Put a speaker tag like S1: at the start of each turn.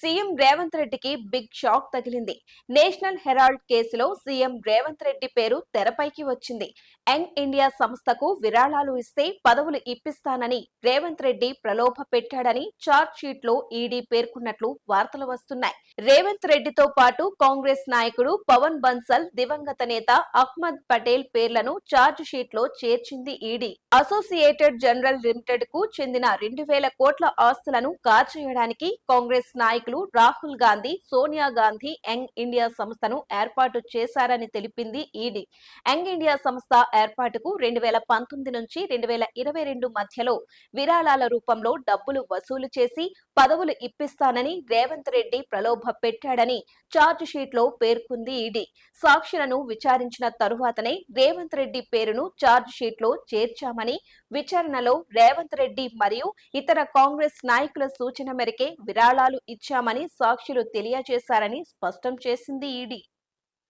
S1: CM Revanth రెడ్డికి big shock తగిలింది. National Herald కేసులో సీఎం రేవంత్ రెడ్డి పేరు తెరపైకి వచ్చింది. యంగ్ ఇండియా సంస్థకు విరాళాలు ఇస్తే పదవులు ఇప్పిస్తానని రేవంత్ రెడ్డి ప్రలోభ పెట్టాడని చార్జ్ షీట్ లో ఈడీ పేర్కొన్నట్లు వార్తలు వస్తున్నాయి. రేవంత్ రెడ్డితో పాటు కాంగ్రెస్ నాయకుడు పవన్ బన్సల్, దివంగత నేత అహ్మద్ పటేల్ పేర్లను చార్జ్ షీట్ లో చేర్చింది ఈడీ. అసోసియేటెడ్ జనరల్ లిమిటెడ్ కు చెందిన 2,000 కోట్ల ఆస్తులను కాజేయడానికి కాంగ్రెస్ నాయకులు రాహుల్ గాంధీ, సోనియా గాంధీ యంగ్ ఇండియా సంస్థను ఏర్పాటు చేశారని తెలిపింది ఈడీ. యంగ్ ఇండియా సంస్థ ఏర్పాటుకు 2019 నుంచి 2022 మధ్యలో విరాళాల రూపంలో డబ్బులు వసూలు చేసి పదవులు ఇప్పిస్తానని రేవంత్ రెడ్డి ప్రలోభ పెట్టాడని చార్జ్ షీట్ లో పేర్కొంది ఈడీ. సాక్షులను విచారించిన తరువాతనే రేవంత్ రెడ్డి పేరును చార్జ్ షీట్ లో చేర్చామని, విచారణలో రేవంత్ రెడ్డి మరియు ఇతర కాంగ్రెస్ నాయకుల సూచన మేరకే విరాళాలు ఇచ్చామని సాక్షులు తెలియజేశారని స్పష్టం చేసింది ఈడీ.